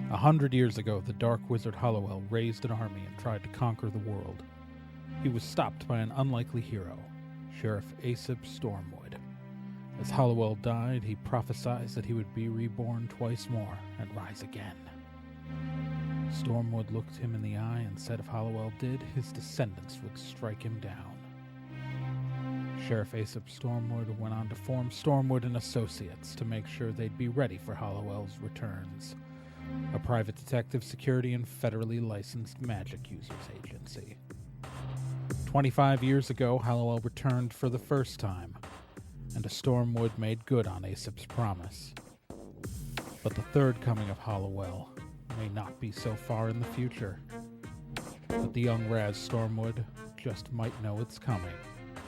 100 years ago, the dark wizard Hollowell raised an army and tried to conquer the world. He was stopped by an unlikely hero, Sheriff Aesop Stormwood. As Hollowell died, he prophesied that he would be reborn twice more and rise again. Stormwood looked him in the eye and said if Hollowell did, his descendants would strike him down. Sheriff Aesop Stormwood went on to form Stormwood and Associates to make sure they'd be ready for Hollowell's returns, a private detective, security, and federally licensed magic users agency. 25 years ago, Hollowell returned for the first time, and a Stormwood made good on Aesop's promise. But the third coming of Hollowell may not be so far in the future. But the young Raz Stormwood just might know it's coming,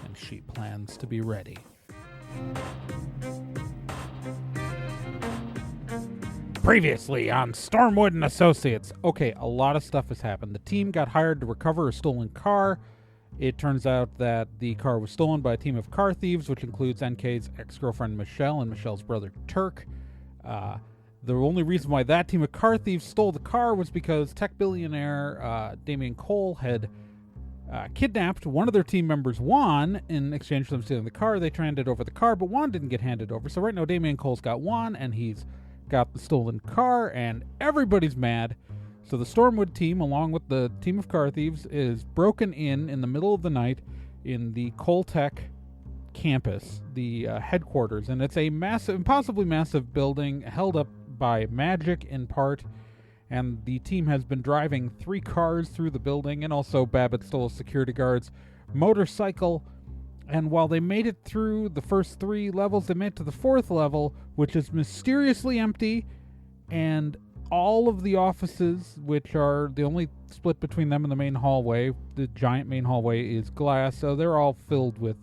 and she plans to be ready. Previously on Stormwood and Associates. Okay, a lot of stuff has happened. The team got hired to recover a stolen car. It turns out that the car was stolen by a team of car thieves, which includes NK's ex-girlfriend Michelle and Michelle's brother Turk. The only reason why that team of car thieves stole the car was because tech billionaire Damian Cole had kidnapped one of their team members, Juan, in exchange for them stealing the car. They handed over the car, but Juan didn't get handed over. So right now Damian Cole's got Juan, and he's got the stolen car, and everybody's mad. So the Stormwood team, along with the team of car thieves, is broken in the middle of the night in the ColeTech campus, the headquarters. And it's a massive, impossibly massive building held up by magic in part. And the team has been driving 3 cars through the building, and also Babbitt stole a security guard's motorcycle. And while they made it through the first 3 levels, they made it to the 4th level, which is mysteriously empty, and all of the offices, which are the only split between them and the main hallway, the giant main hallway, is glass, so they're all filled with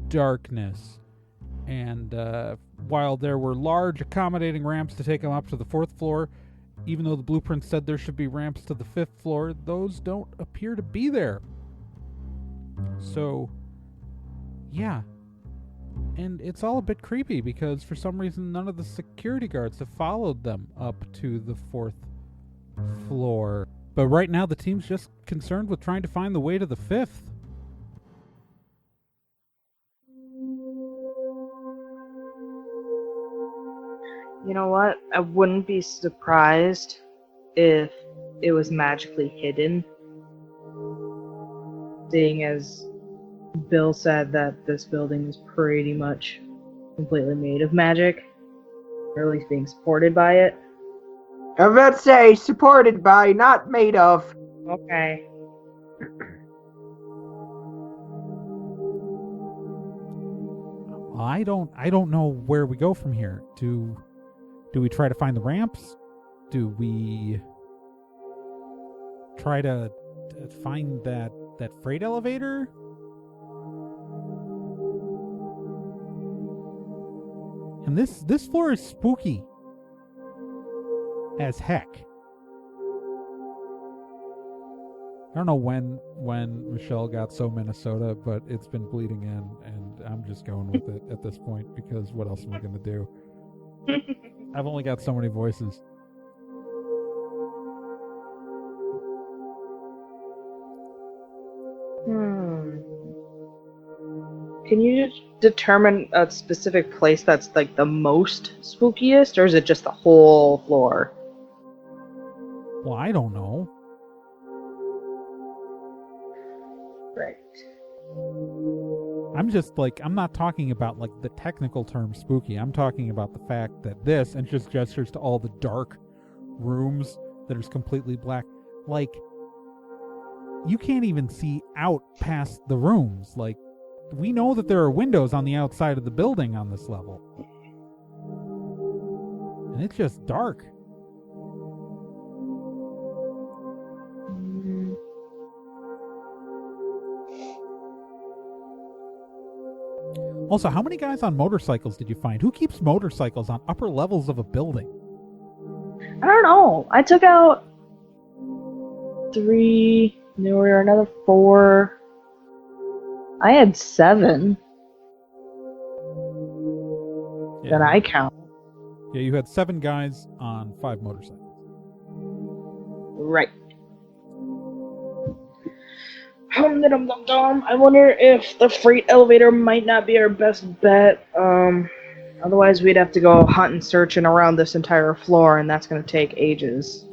darkness. And while there were large accommodating ramps to take them up to the 4th floor, even though the blueprint said there should be ramps to the 5th floor, those don't appear to be there. So, yeah. And it's all a bit creepy because for some reason none of the security guards have followed them up to the 4th floor. But right now the team's just concerned with trying to find the way to the 5th. You know what? I wouldn't be surprised if it was magically hidden, seeing as Bill said that this building is pretty much completely made of magic, or at least being supported by it. I was about to say supported by, not made of. Okay. Well, I don't know where we go from here. Do we try to find the ramps? Do we try to find that freight elevator? And this floor is spooky as heck. I don't know when Michelle got so Minnesota, but it's been bleeding in, and I'm just going with it at this point because what else am I going to do? I've only got so many voices. Can you just determine a specific place that's like the most spookiest, or is it just the whole floor? Well, I don't know. Right. I'm just I'm not talking about the technical term spooky. I'm talking about the fact that this, and just gestures to all the dark rooms that are completely black. You can't even see out past the rooms. We know that there are windows on the outside of the building on this level. And it's just dark. Also, how many guys on motorcycles did you find? Who keeps motorcycles on upper levels of a building? I don't know. I took out 3, and there were another 4. I had 7 that I count. Yeah, you had 7 guys on 5 motorcycles. Right. I wonder if the freight elevator might not be our best bet. Otherwise we'd have to go hunting, searching around this entire floor, and that's going to take ages.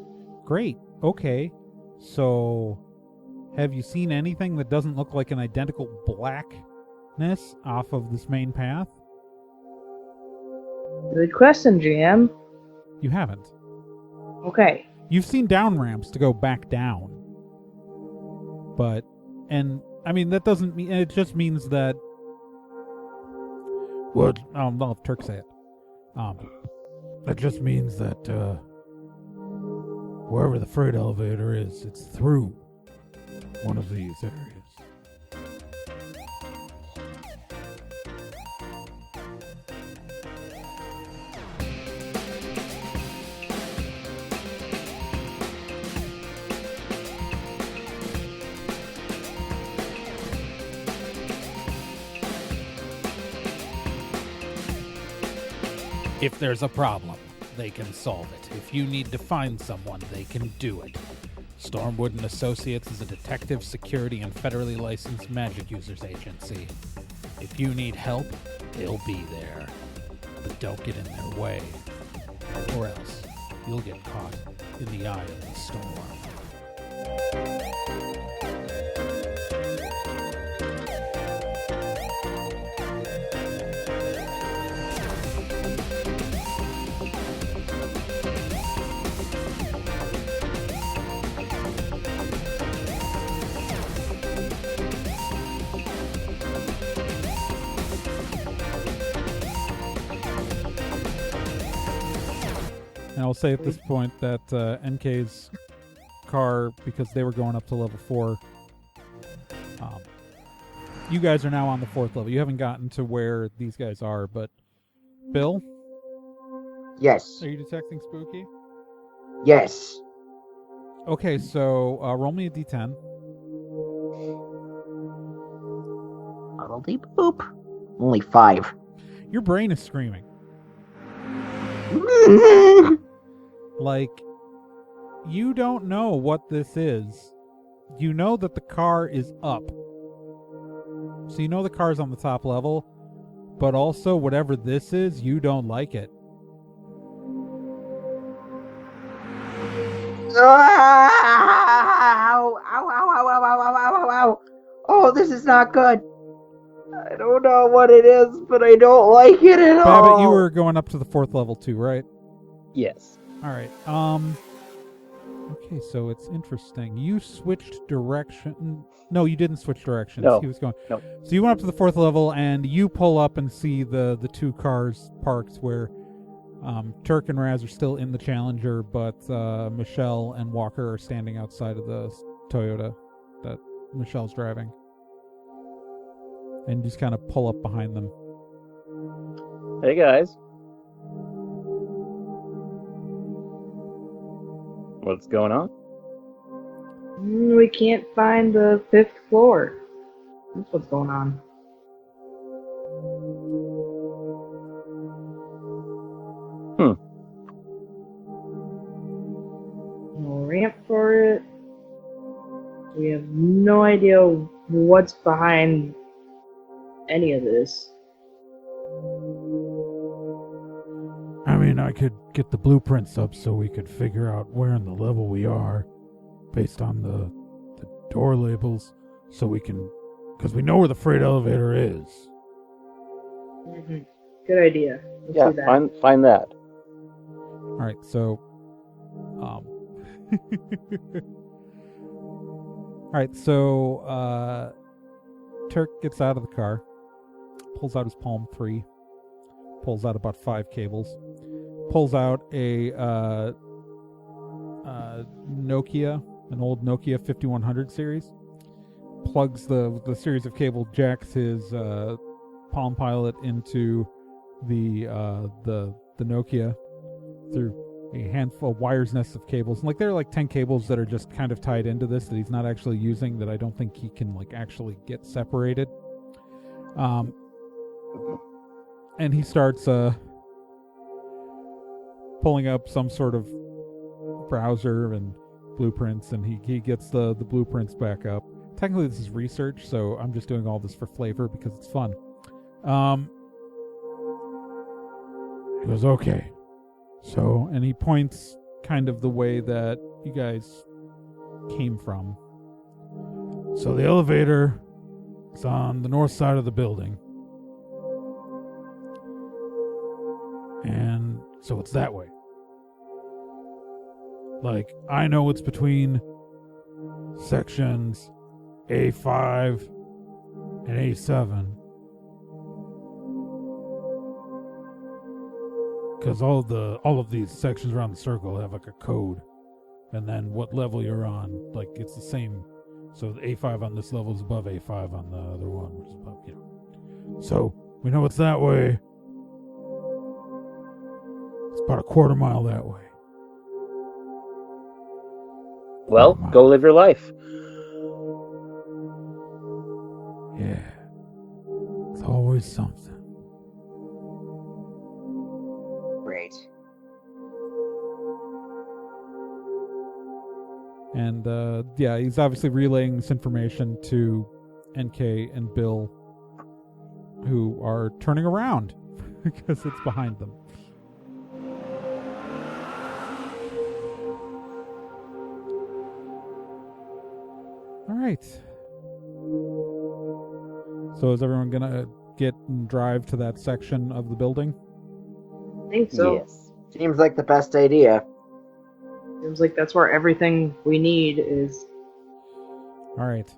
Great. Okay. So, have you seen anything that doesn't look like an identical blackness off of this main path? Good question, GM. You haven't. Okay. You've seen down ramps to go back down. But, and, I mean, that doesn't mean, it just means that, well, I'll have Turk say it. That just means that, wherever the freight elevator is, it's through one of these areas. If there's a problem, they can solve it. If you need to find someone, they can do it. Stormwood and Associates is a detective, security, and federally licensed magic users agency. If you need help, they'll be there. But don't get in their way, or else you'll get caught in the eye of the storm. And I'll say at this point that NK's car, because they were going up to level 4, you guys are now on the 4th level. You haven't gotten to where these guys are, but Bill? Yes. Are you detecting spooky? Yes. Okay, so roll me a d10. Boop. Only 5. Your brain is screaming. Like, you don't know what this is. You know that the car is up. So you know the car's on the top level, but also whatever this is, you don't like it. Ow! Ow, ow, ow, ow, ow, ow, ow, ow. Oh, this is not good. I don't know what it is, but I don't like it at all. Babbitt, you were going up to the 4th level too, right? Yes. All right. Okay, so it's interesting. You switched direction. No, you didn't switch directions. No. He was going. No. So you went up to the 4th level, and you pull up and see the 2 cars parked where Turk and Raz are still in the Challenger, but Michelle and Walker are standing outside of the Toyota that Michelle's driving. And just kind of pull up behind them. Hey, guys. What's going on? We can't find the 5th floor. That's what's going on. No ramp for it. We have no idea what's behind any of this. I mean, I could get the blueprints up so we could figure out where in the level we are based on the door labels, so we can, because we know where the freight elevator is. Mm-hmm. Good idea. Let's Yeah, do that. find that. All right, so, all right, so Turk gets out of the car, pulls out his Palm 3, pulls out about 5 cables, pulls out a Nokia, an old Nokia 5100 series, plugs the series of cable, jacks his Palm Pilot into the Nokia through a handful of wires nest of cables. And, like, there are like 10 cables that are just kind of tied into this that he's not actually using, that I don't think he can like actually get separated. And he starts pulling up some sort of browser and blueprints, and he gets the blueprints back up. Technically, this is research, so I'm just doing all this for flavor because it's fun. He goes, okay. So, and he points kind of the way that you guys came from. So the elevator is on the north side of the building. And so it's that way. Like, I know it's between sections A5 and A7. Because all of these sections around the circle have like a code. And then what level you're on, like it's the same. So the A5 on this level is above A5 on the other one, which is above, you know. So we know it's that way. It's about a quarter mile that way. Well, go live your life. Yeah. It's always something. Great. And yeah, he's obviously relaying this information to NK and Bill, who are turning around because it's behind them. All right. So is everyone gonna get and drive to that section of the building? I think so. Yes. Seems like the best idea. Seems like that's where everything we need is. All right.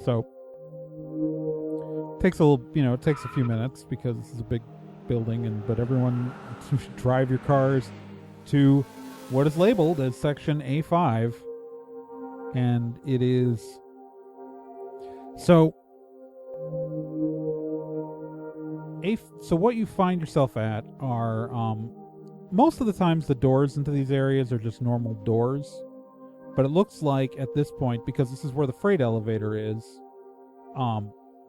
So takes a little, it takes a few minutes because this is a big building, but everyone should drive your cars to what is labeled as section A5, and it is so what you find yourself at are most of the times the doors into these areas are just normal doors, but it looks like at this point, because this is where the freight elevator is,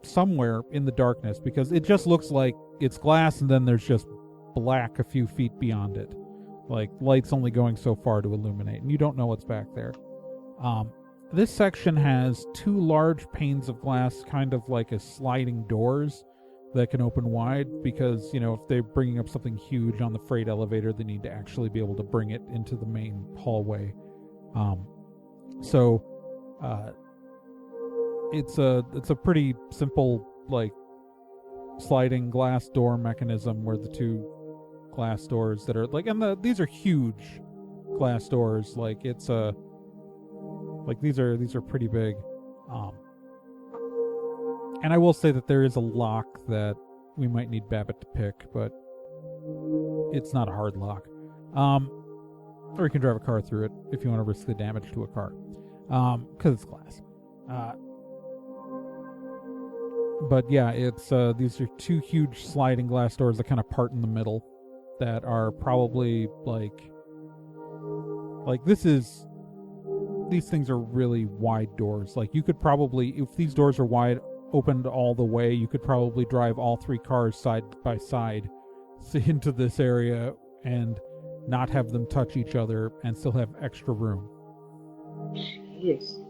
somewhere in the darkness, because it just looks like it's glass and then there's just black a few feet beyond it, like lights only going so far to illuminate, and you don't know what's back there. This section has two large panes of glass, kind of like as sliding doors that can open wide, because if they're bringing up something huge on the freight elevator, they need to actually be able to bring it into the main hallway. So it's a pretty simple, like, sliding glass door mechanism where the two glass doors that are like, and these are huge glass doors, like it's these are pretty big. And I will say that there is a lock that we might need Babbitt to pick, but it's not a hard lock. Or you can drive a car through it if you want to risk the damage to a car, because it's glass. But yeah, it's these are two huge sliding glass doors that kind of part in the middle, that are probably like these things are really wide doors. Like, you could probably, if these doors are wide opened all the way, you could probably drive all three cars side by side into this area and not have them touch each other and still have extra room. Jeez.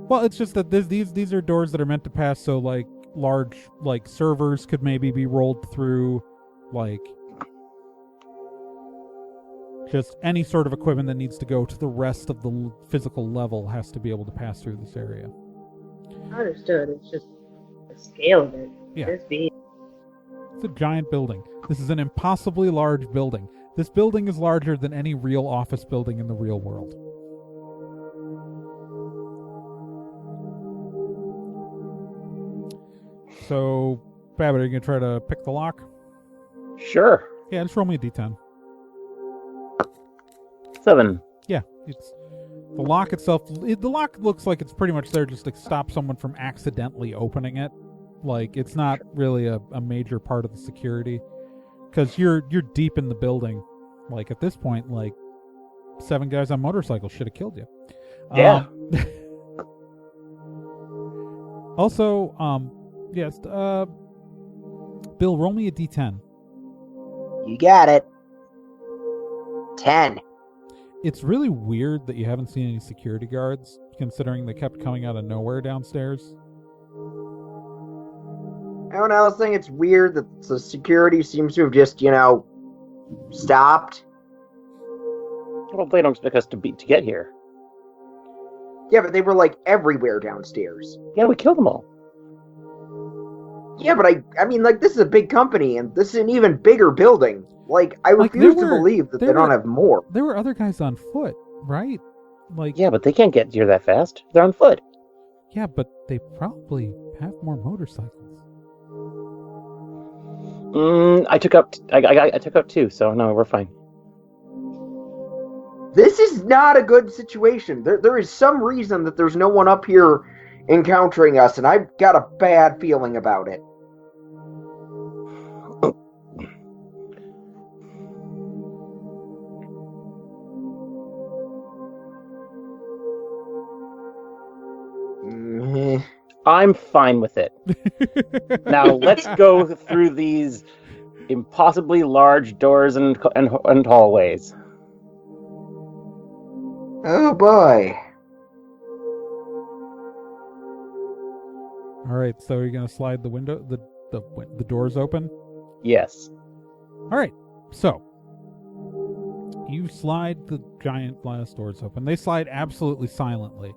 Well, it's just that these are doors that are meant to pass, so like large, like, servers could maybe be rolled through, like just any sort of equipment that needs to go to the rest of the physical level has to be able to pass through this area. Understood. It's just the scale of it. Yeah. It's big. It's a giant building. This is an impossibly large building. This building is larger than any real office building in the real world. So, Babbitt, are you going to try to pick the lock? Sure. Yeah, just roll me a d10. 7. Yeah, it's the lock itself. The lock looks like it's pretty much there just to stop someone from accidentally opening it. Like, it's not really a major part of the security, because you're deep in the building. Like, at this point, like, 7 guys on motorcycles should have killed you. Yeah. Also, yes, Bill, roll me a d10. You got it. 10. It's really weird that you haven't seen any security guards, considering they kept coming out of nowhere downstairs. I don't know, I was saying it's weird that the security seems to have just, stopped. Well, they don't expect us to get here. Yeah, but they were, everywhere downstairs. Yeah, we killed them all. Yeah, but I mean, this is a big company, and this is an even bigger building. I refuse to believe that they don't have more. There were other guys on foot, right? Yeah, but they can't get here that fast. They're on foot. Yeah, but they probably have more motorcycles. I took out 2, so no, we're fine. This is not a good situation. There is some reason that there's no one up here encountering us, and I've got a bad feeling about it. I'm fine with it. Now let's go through these impossibly large doors and hallways. Oh boy. All right, so you're gonna slide the window, the doors open. Yes. All right, so you slide the giant glass doors open. They slide absolutely silently.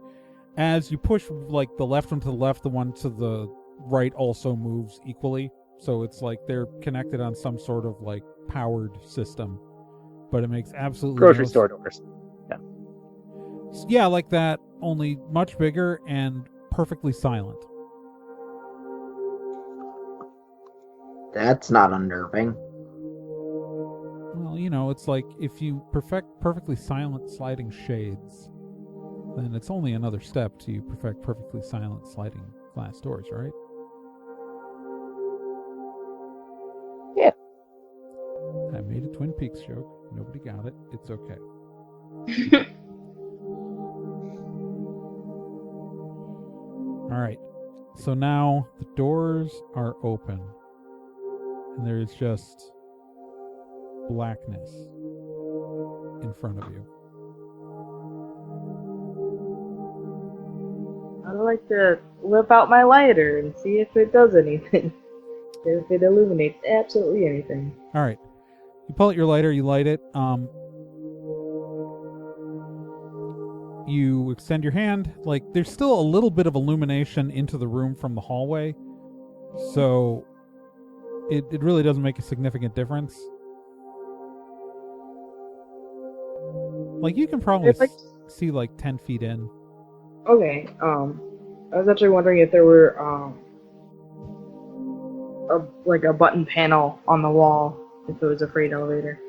As you push the left one to the left, the one to the right also moves equally. So it's they're connected on some sort of powered system, but it makes absolutely grocery store doors. Yeah. Yeah, like that, only much bigger and perfectly silent. That's not unnerving. Well, it's if you perfect perfectly silent sliding shades, then it's only another step to perfect perfectly silent sliding glass doors, right? Yeah. I made a Twin Peaks joke. Nobody got it. It's okay. All right. So now the doors are open, and there's just blackness in front of you. I'd like to whip out my lighter and see if it does anything. If it illuminates absolutely anything. All right. You pull out your lighter, you light it. You extend your hand. There's still a little bit of illumination into the room from the hallway. So it really doesn't make a significant difference. You can probably see 10 feet in. Okay, I was actually wondering if there were, a button panel on the wall, if it was a freight elevator.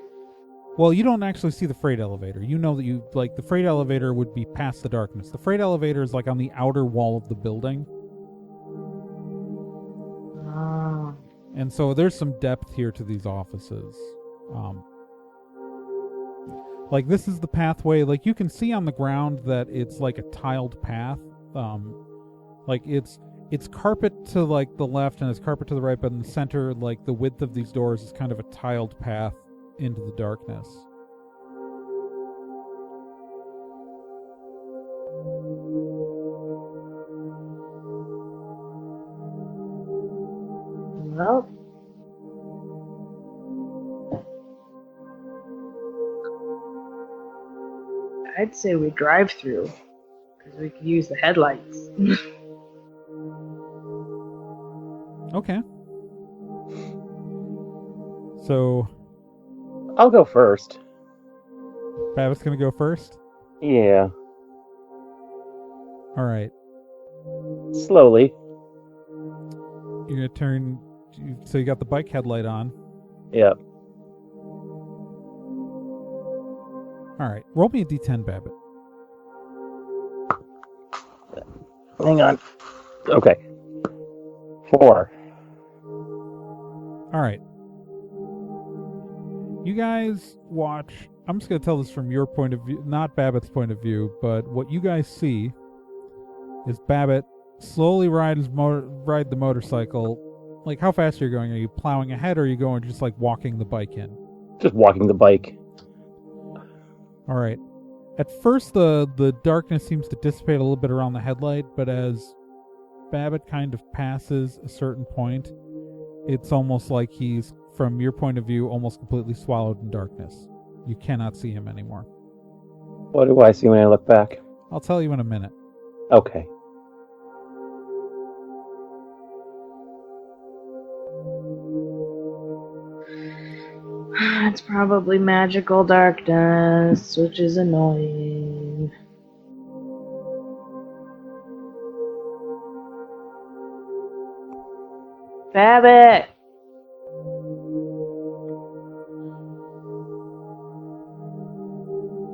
Well, you don't actually see the freight elevator. You know that the freight elevator would be past the darkness. The freight elevator is on the outer wall of the building. Ah. And so there's some depth here to these offices. This is the pathway. You can see on the ground that it's a tiled path. It's carpet to the left and it's carpet to the right, but in the center, the width of these doors is kind of a tiled path into the darkness. Well, I'd say we drive through, because we could use the headlights. Okay. So I'll go first. Babbitt's gonna go first? Yeah. Alright. Slowly. You're gonna turn... So you got the bike headlight on. Yep. Alright. Roll me a d10, Babbitt. Hang on. Okay. 4. Alright. You guys watch... I'm just going to tell this from your point of view, not Babbitt's point of view, but what you guys see is Babbitt slowly ride the motorcycle. How fast are you going? Are you plowing ahead, or are you going just walking the bike in? Just walking the bike. Alright. At first, the darkness seems to dissipate a little bit around the headlight, but as Babbitt kind of passes a certain point, it's almost like he's, from your point of view, almost completely swallowed in darkness. You cannot see him anymore. What do I see when I look back? I'll tell you in a minute. Okay. It's probably magical darkness, which is annoying. Babbitt!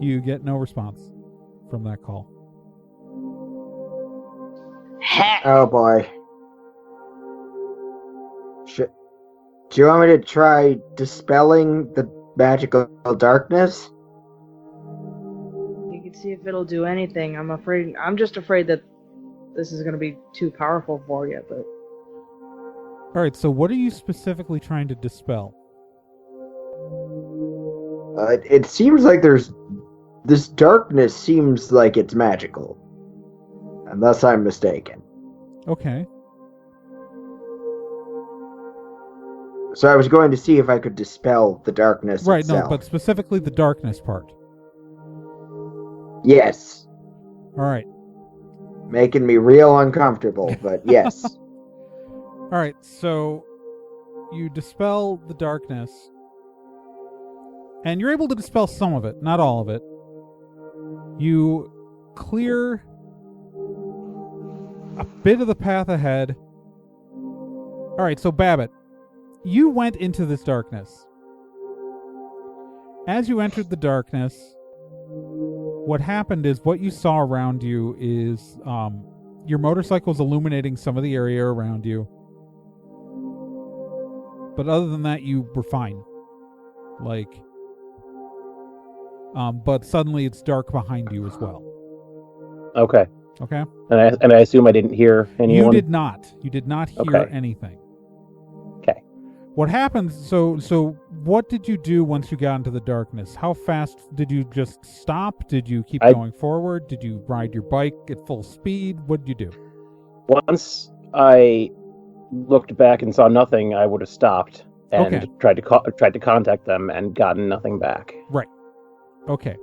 You get no response from that call. Oh boy. Do you want me to try dispelling the magical darkness? You can see if it'll do anything. I'm just afraid that this is going to be too powerful for you, but... Alright, so what are you specifically trying to dispel? It seems like this darkness seems like it's magical. Unless I'm mistaken. Okay. So I was going to see if I could dispel the darkness Right, itself. no, but specifically the darkness part. Yes. Alright. Making me real uncomfortable, but yes. Alright, so you dispel the darkness, and you're able to dispel some of it, not all of it. You clear a bit of the path ahead. Alright, so Babbitt, you went into this darkness. As you entered the darkness, what happened is what you saw around you is your motorcycle's illuminating some of the area around you. But other than that, you were fine. But suddenly it's dark behind you as well. Okay. Okay? And I assume I didn't hear anyone? You did not. You did not hear Okay. anything. Okay. What happened, so what did you do once you got into the darkness? How fast did you just stop? Did you keep going forward? Did you ride your bike at full speed? What did you do? Once I looked back and saw nothing, I would have stopped and tried to contact them and gotten nothing back. Right. Okay.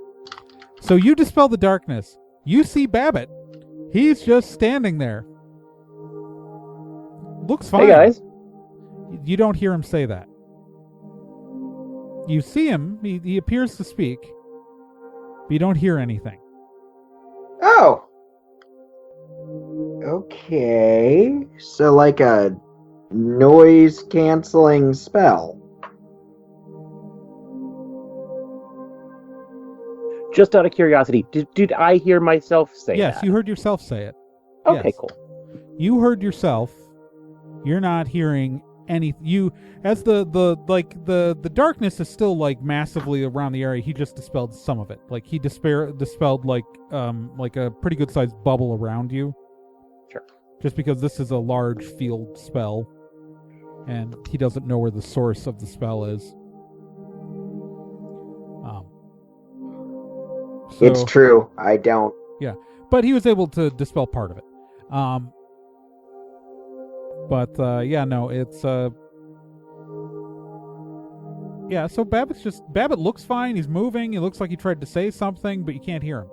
So you dispel the darkness. You see Babbitt. He's just standing there. Looks fine. Hey, guys. You don't hear him say that. You see him. He appears to speak. But you don't hear anything. Oh. Okay. So like a noise-canceling spell. Just out of curiosity, did I hear myself say that? Yes, you heard yourself say it. Okay, Yes. cool. You heard yourself. You're not hearing any. You as the darkness is still like massively around the area. He just dispelled some of it. Like he dispelled like a pretty good sized bubble around you. Sure. Just because this is a large field spell, and he doesn't know where the source of the spell is. It's true. I don't. Yeah, but he was able to dispel part of it. It's yeah. So Babbitt looks fine. He's moving. He looks like he tried to say something, but you can't hear him.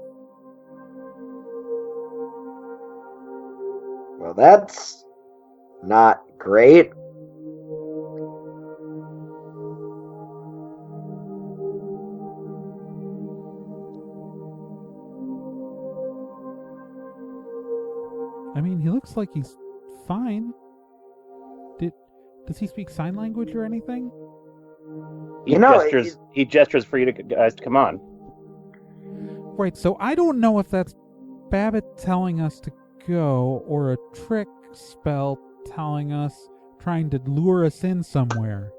Well, that's not great. I mean, he looks like he's fine. Does he speak sign language or anything? He gestures for you guys to come on. Right, so I don't know if that's Babbitt telling us to go or a trick spell telling us, trying to lure us in somewhere.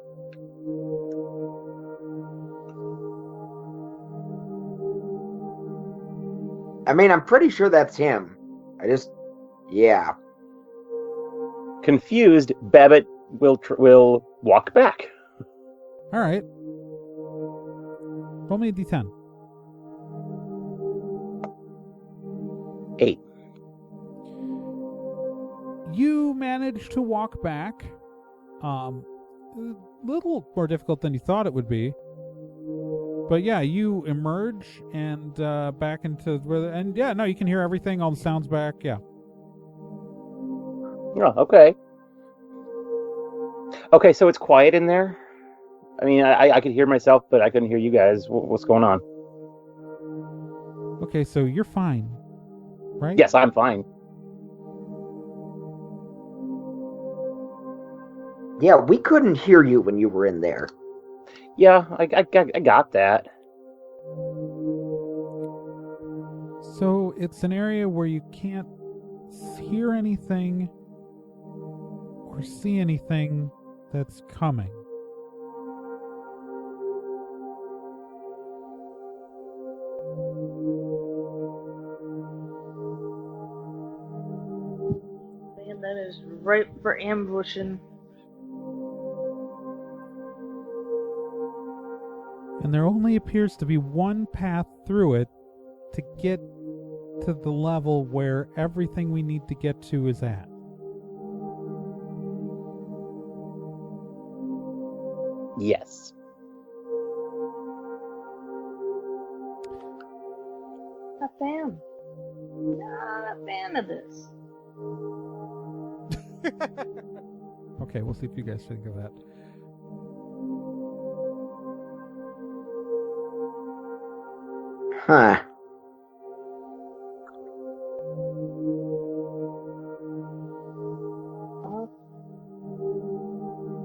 I mean, I'm pretty sure that's him. Yeah. Confused, Babbitt will walk back. All right. Roll me a d10. 8. You manage to walk back. A little more difficult than you thought it would be. But yeah, you emerge and back into where, and yeah, no, you can hear everything, all the sounds back. Yeah. Oh, okay. Okay, so it's quiet in there. I mean, I could hear myself, but I couldn't hear you guys. What's going on? Okay, so you're fine, right? Yes, I'm fine. Yeah, we couldn't hear you when you were in there. Yeah, I got that. So it's an area where you can't hear anything or see anything that's coming. Man, that is ripe for ambushing. And there only appears to be one path through it to get to the level where everything we need to get to is at. Yes. Not a fan. Not a fan of this. Okay, we'll see if you guys think of that. Huh.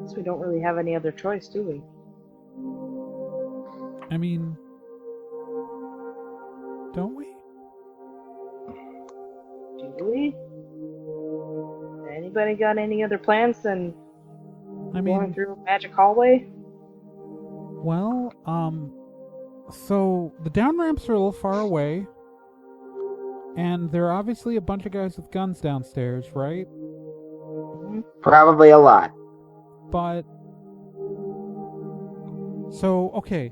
Guess we don't really have any other choice, do we? I mean, don't we? Do we? Anybody got any other plans than going through a magic hallway? Well, so the down ramps are a little far away, and there are obviously a bunch of guys with guns downstairs, right? Probably a lot. But so okay,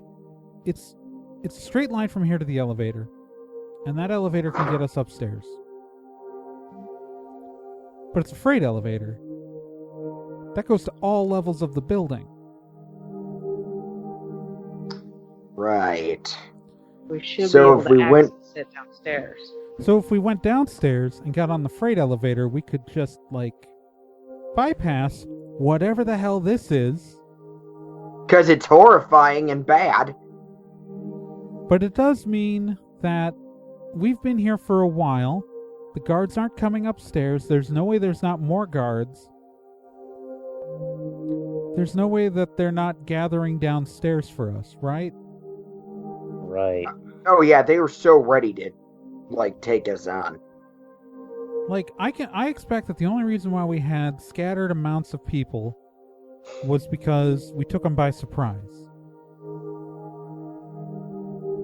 it's a straight line from here to the elevator, and that elevator can get us upstairs. But it's a freight elevator. That goes to all levels of the building. Right. We should So be able to access it downstairs. So if we went downstairs and got on the freight elevator, we could just, bypass whatever the hell this is. Because it's horrifying and bad. But it does mean that we've been here for a while. The guards aren't coming upstairs. There's no way there's not more guards. There's no way that they're not gathering downstairs for us, right? Right. Oh yeah, they were so ready to, take us on. I expect that the only reason why we had scattered amounts of people was because we took them by surprise.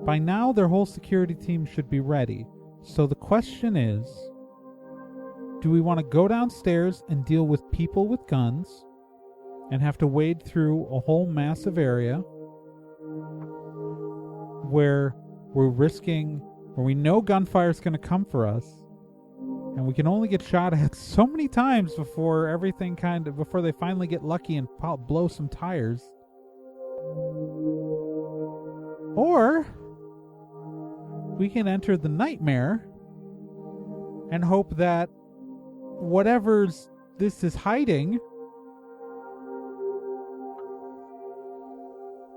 By now, their whole security team should be ready. So the question is, do we want to go downstairs and deal with people with guns and have to wade through a whole massive area where where we know gunfire is going to come for us, and we can only get shot at so many times before they finally get lucky and blow some tires? Or we can enter the nightmare and hope that whatever's this is hiding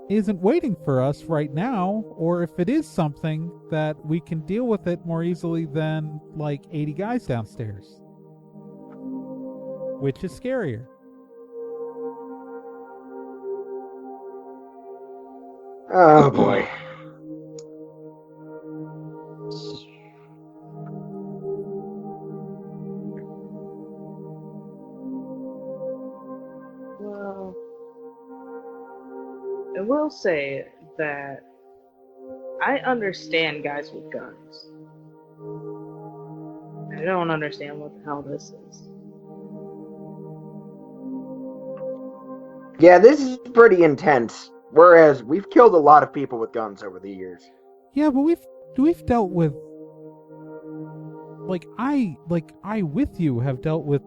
isn't waiting for us right now, or if it is something, that we can deal with it more easily than 80 guys downstairs. Which is scarier? Oh boy. Well, I will say that I understand guys with guns. I don't understand what the hell this is. Yeah, this is pretty intense. Whereas we've killed a lot of people with guns over the years. Yeah, but we've dealt with I with you have dealt with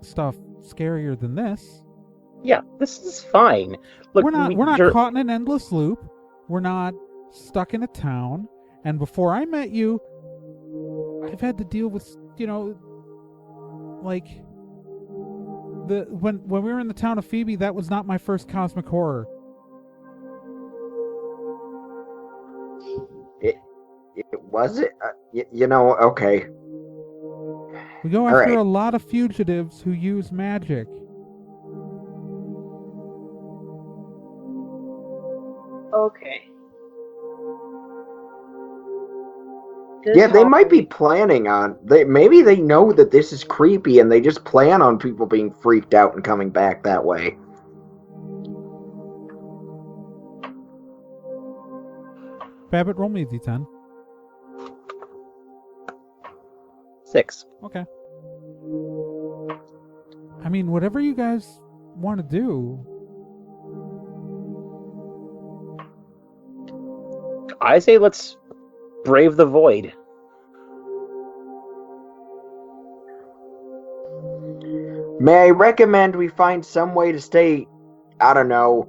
stuff scarier than this. Yeah, this is fine. Look, we're not you're- caught in an endless loop. We're not stuck in a town. And before I met you, I've had to deal with, like when we were in the town of Phoebe, that was not my first cosmic horror. It was it. Okay. We go All after right. a lot of fugitives who use magic. Okay. Yeah, they might be planning on. Maybe they know that this is creepy, and they just plan on people being freaked out and coming back that way. Babbitt, roll me a d10. 6. Okay. I mean, whatever you guys want to do. I say let's brave the void. May I recommend we find some way to stay, I don't know,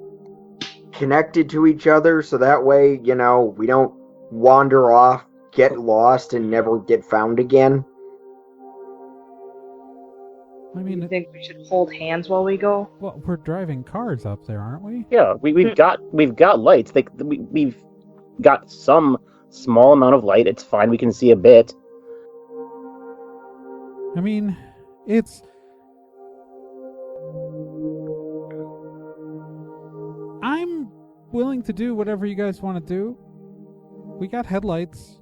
connected to each other, so that way, we don't wander off, get lost, and never get found again? I mean, You think we should hold hands while we go? well, we're driving cars up there, aren't we? Yeah, we've got lights. We've got some small amount of light. It's fine. We can see a bit. I mean, it's... I'm willing to do whatever you guys want to do. We got headlights.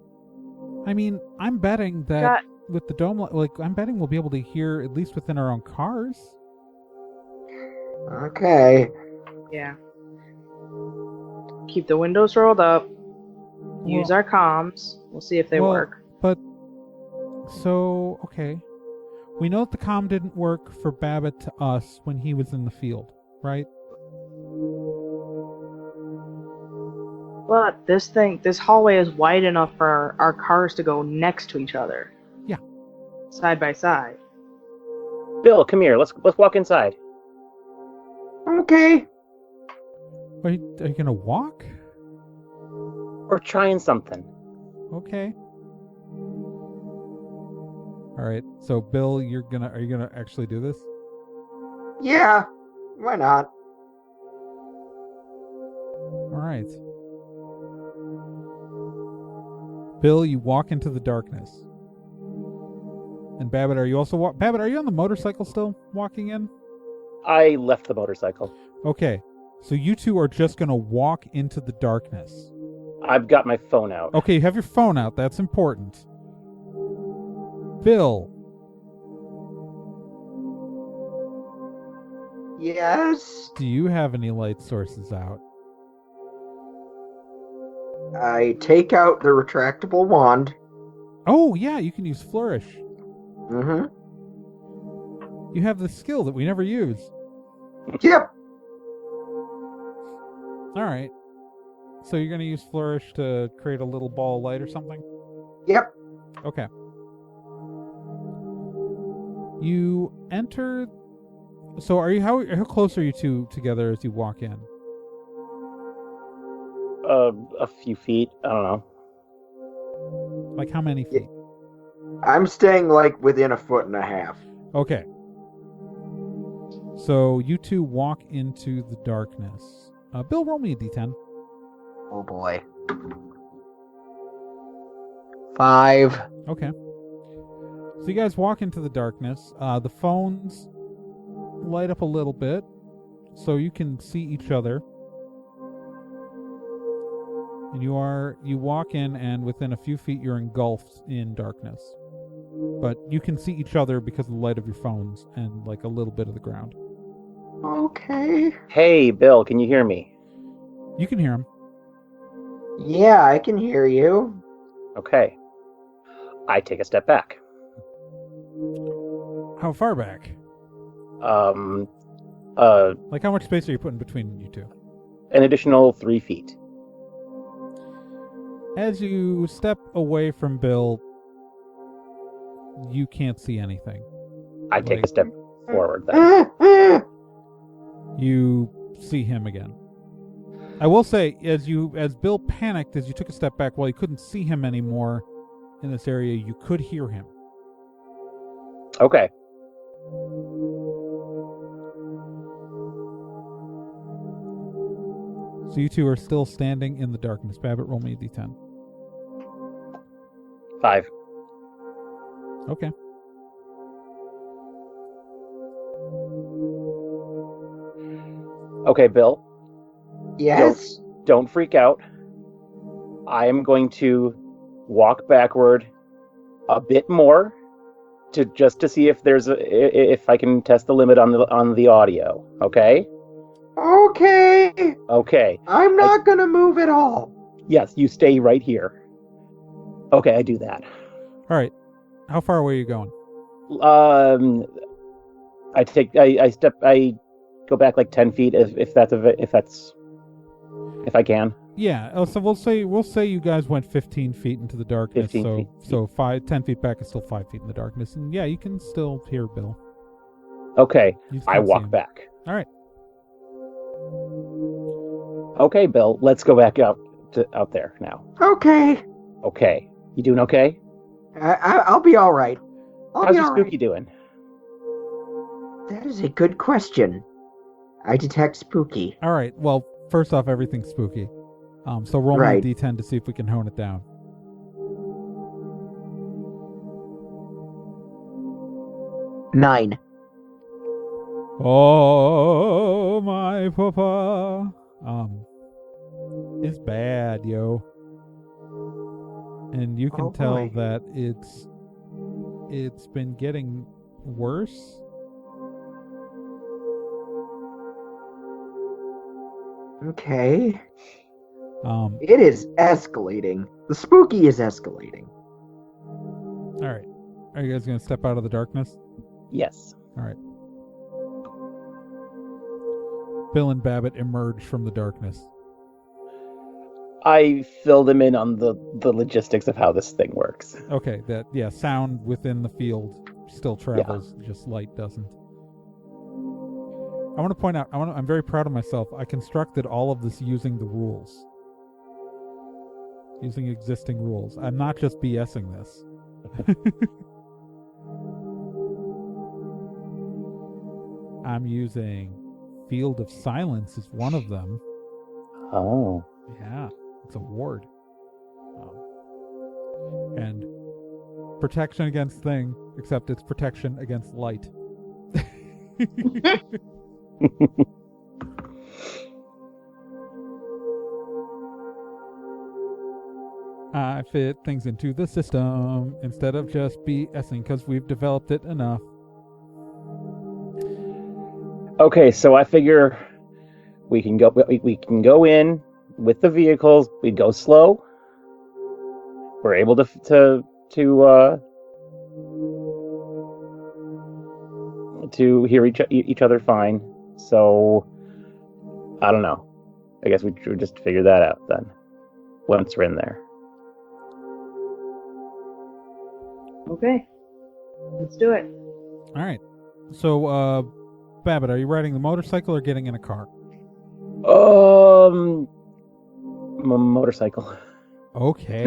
I mean, I'm betting that with the dome, I'm betting we'll be able to hear at least within our own cars. Okay. Yeah. Keep the windows rolled up. Use our comms. We'll see if they work. But, so, okay. We know that the comm didn't work for Babbitt to us when he was in the field, right? But this hallway is wide enough for our cars to go next to each other. Yeah. Side by side. Bill, come here. Let's walk inside. Okay. Are you gonna walk? We're trying something. Okay. Alright, so Bill, are you gonna actually do this? Yeah. Why not? Alright. Bill, you walk into the darkness. And Babbitt, are you also Babbitt, are you on the motorcycle still walking in? I left the motorcycle. Okay. So you two are just gonna walk into the darkness. I've got my phone out. Okay, you have your phone out. That's important. Bill. Yes. Do you have any light sources out? I take out the retractable wand. Oh, yeah, you can use Flourish. Mm-hmm. You have the skill that we never use. Yep. Alright. So you're going to use Flourish to create a little ball of light or something? Yep. Okay. You enter... So are you how close are you two together as you walk in? A few feet. I don't know. Like how many feet? I'm staying within a foot and a half. Okay. So you two walk into the darkness. Bill, roll me a d10. Oh boy. 5. Okay. So you guys walk into the darkness. The phones light up a little bit, so you can see each other. And you walk in, and within a few feet, you're engulfed in darkness. But you can see each other because of the light of your phones and a little bit of the ground. Okay. Hey, Bill, can you hear me? You can hear him. Yeah, I can hear you. Okay. I take a step back. How far back? How much space are you putting between you two? An additional 3 feet. As you step away from Bill, you can't see anything. I take a step forward then. You see him again. I will say, as Bill panicked, as you took a step back, while you couldn't see him anymore in this area, you could hear him. Okay. So you two are still standing in the darkness. Babbitt, roll me a d10. 5. Okay. Okay, Bill. Yes. Don't freak out. I am going to walk backward a bit more to see if if I can test the limit on the audio. Okay. Okay. Okay. I'm not gonna move at all. Yes, you stay right here. Okay, I do that. All right. How far away are you going? I go back like 10 feet if I can. Yeah. So we'll say you guys went 15 feet into the darkness. 15 feet. So 10 feet back is still 5 feet in the darkness, and yeah, you can still hear Bill. Okay, You just I can't see walk him. back. All right. Okay, Bill, let's go back out there now. Okay. Okay, you doing okay? I'll be all right. How's your spooky doing? That is a good question. I detect spooky. All right. Well, first off, everything's spooky. So roll Right. me a d10 to see if we can hone it down. 9. Oh, my papa. It's bad, yo. And you can Oh, tell boy. that it's been getting worse. Okay. All It is escalating. The spooky is escalating. right. Are you guys going to step out of the darkness? Yes. All right. Bill and Babbitt emerge from the darkness. I fill them in on the logistics of how this thing works. Okay, sound within the field still travels, just light doesn't. I want to point out, I'm very proud of myself. I constructed all of this using the rules. Using existing rules. I'm not just BSing this. I'm using Field of Silence is one of them. Oh. Yeah, it's a ward. And protection against thing, except it's protection against light. I fit things into the system instead of just BSing because we've developed it enough. Okay, so I figure we can go in with the vehicles. We go slow. We're able to hear each other fine. So I don't know. I guess we should just figure that out then. Once we're in there. Okay. Let's do it. All right. So, Babbitt, are you riding the motorcycle or getting in a car? Motorcycle. Okay.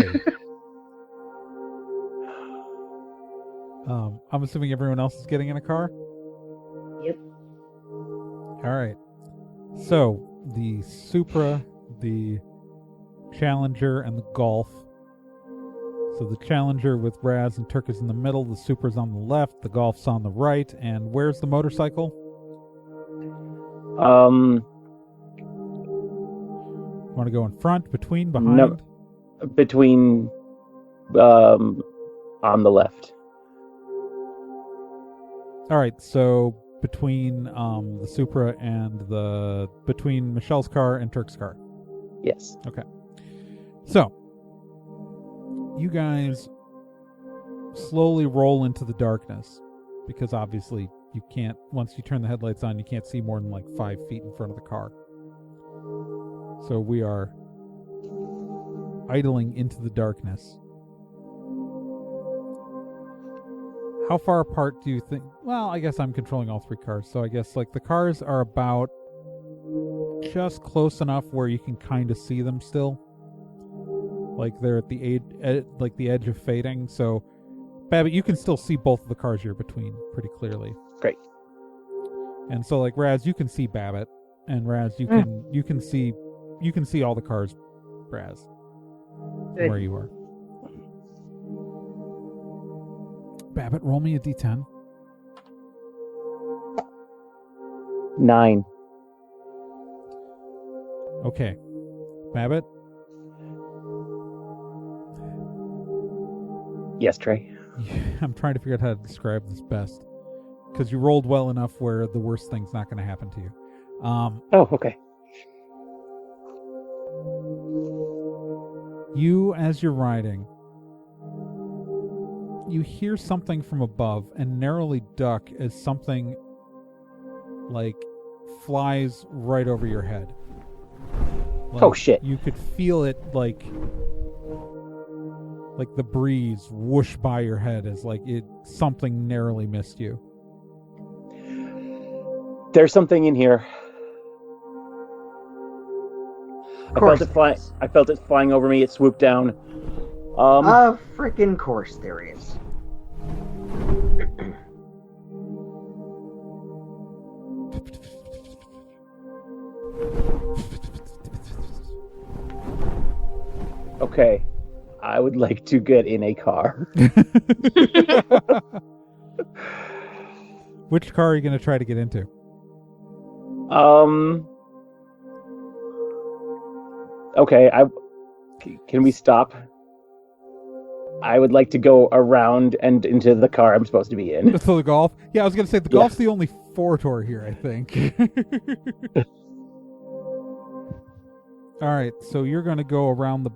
I'm assuming everyone else is getting in a car? Yep. All right. So, the Supra, the Challenger, and the Golf. So the Challenger with Raz and Turk is in the middle, the Supra's on the left, the Golf's on the right, and where's the motorcycle? Want to go in front, between, behind? No, between, on the left. All right, so between the Supra and between Michelle's car and Turk's car. Yes. Okay. So, you guys slowly roll into the darkness because obviously you can't, once you turn the headlights on, you can't see more than like 5 feet in front of the car. So we are idling into the darkness. how far apart do you think? Well, I guess I'm controlling all 3 cars, so I guess like the cars are about just close enough where you can kind of see them still. Like they're at the like the edge of fading. So, Babbitt, you can still see both of the cars you're between pretty clearly. Great. And so, like Raz, you can see Babbitt, and Raz, you can see all the cars, Raz, Good. where you are. Babbitt, roll me a d10. 9. Okay, Babbitt. Yes, Trey. I'm trying to figure out how to describe this best, because you rolled well enough where the worst thing's not going to happen to you. Oh, okay. You, as you're riding, you hear something from above and narrowly duck as something like flies right over your head. Like, Oh, shit. You could feel it like the breeze whoosh by your head as like something narrowly missed you. There's something in here. I felt it flying over me. It swooped down. Frickin' course there is. Okay. I would like to get in a car. Which car are you going to try to get into? Okay, can we stop? I would like to go around and into the car I'm supposed to be in. So the Golf? Yeah, I was going to say the Golf's the only four-door here, I think. All right, so you're going to go around the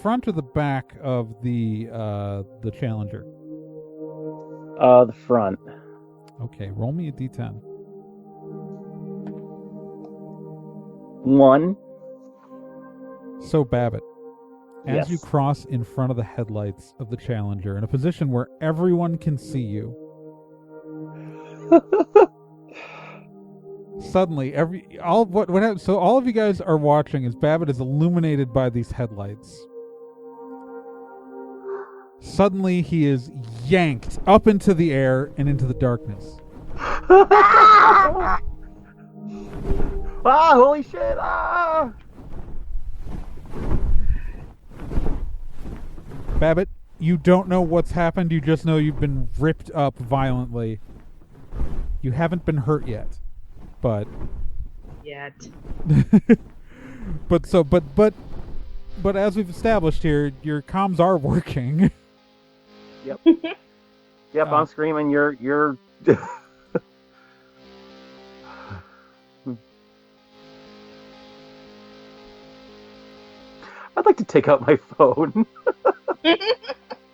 front or the back of the Challenger? The front. Okay, roll me a d10. 1. So, Babbitt, as Yes. you cross in front of the headlights of the Challenger in a position where everyone can see you, suddenly so all of you guys are watching as Babbitt is illuminated by these headlights. Suddenly he is yanked up into the air and into the darkness. Ah, holy shit! Ah! Babbitt, you don't know what's happened, you just know you've been ripped up violently. You haven't been hurt yet. But Yet. but as we've established here, your comms are working. Yep. Yep, I'm screaming. You're. I'd like to take out my phone.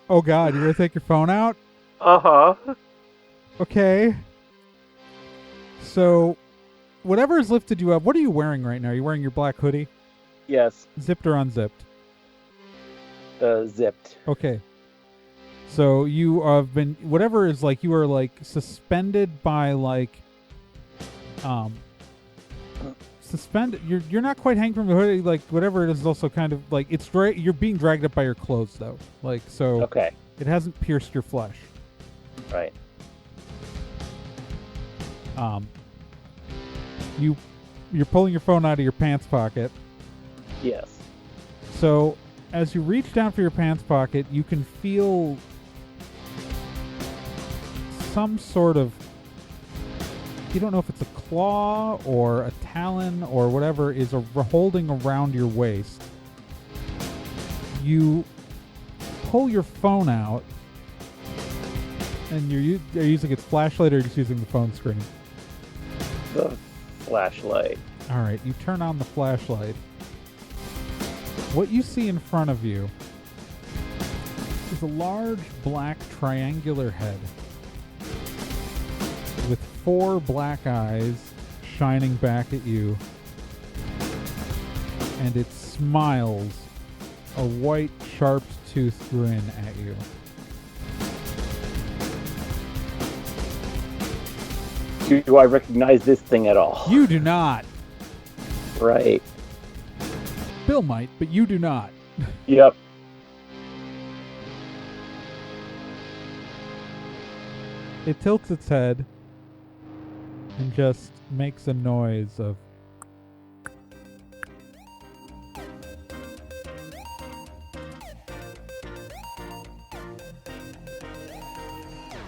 Oh God, you're gonna take your phone out? Uh-huh. Okay. So, whatever has lifted you up, what are you wearing right now? Are you wearing your black hoodie? Yes. Zipped or unzipped? Zipped. Okay. So you have been, whatever is like, you are like suspended by like, suspended. You're not quite hanging from the hoodie. Like whatever it is also kind of like it's you're being dragged up by your clothes though. Like so. Okay. It hasn't pierced your flesh. Right. You're pulling your phone out of your pants pocket. Yes. So as you reach down for your pants pocket, you can feel some sort of, you don't know if it's a claw or a talon or whatever is holding around your waist. You pull your phone out, and you're using its flashlight or just using the phone screen? The flashlight. All right, you turn on the flashlight. What you see in front of you is a large black triangular head with 4 black eyes shining back at you, and it smiles a white, sharp-toothed grin at you. Do I recognize this thing at all? You do not. Right. Bill might, but you do not. Yep. It tilts its head and just makes a noise of...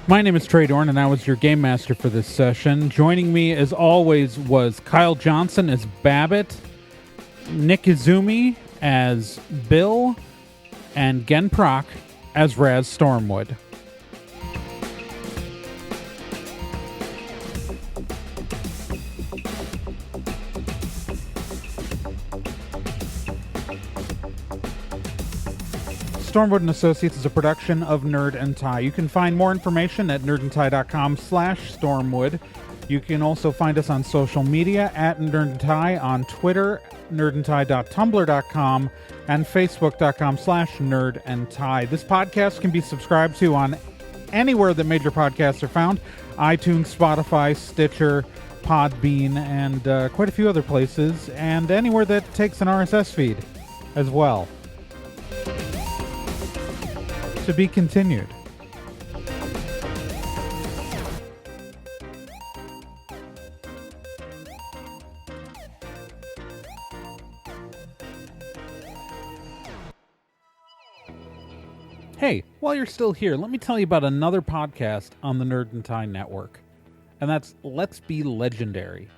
My name is Trey Dorn, and I was your game master for this session. Joining me, as always, was Kyle Johnson as Babbitt, Nick Izumi as Bill, and Gen Proc as Raz Stormwood. Stormwood and Associates is a production of Nerd and Tie. You can find more information at nerdandtie.com/Stormwood. You can also find us on social media at Nerd and Tie on Twitter, nerdandtie.tumblr.com, and facebook.com/nerdandtie. This podcast can be subscribed to on anywhere that major podcasts are found: iTunes, Spotify, Stitcher, Podbean, and quite a few other places, and anywhere that takes an RSS feed as well. To be continued. Hey, while you're still here, let me tell you about another podcast on the Nerd and Tie Network. And that's Let's Be Legendary.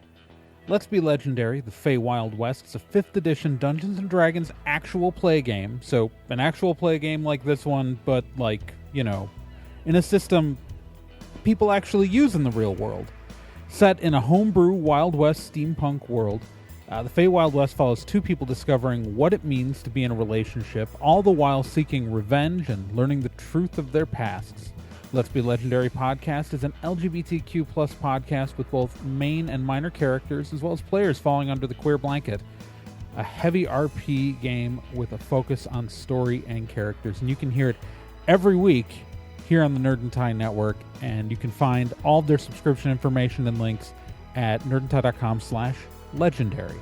Let's Be Legendary, the Feywild West, is a 5th edition Dungeons & Dragons actual play game. So, an actual play game like this one, but like, you know, in a system people actually use in the real world. Set in a homebrew Wild West steampunk world, the Feywild West follows two people discovering what it means to be in a relationship, all the while seeking revenge and learning the truth of their pasts. Let's Be Legendary podcast is an LGBTQ+ podcast with both main and minor characters, as well as players falling under the queer blanket. A heavy RP game with a focus on story and characters. And you can hear it every week here on the Nerd and Tie Network, and you can find all of their subscription information and links at nerdandtie.com/legendary.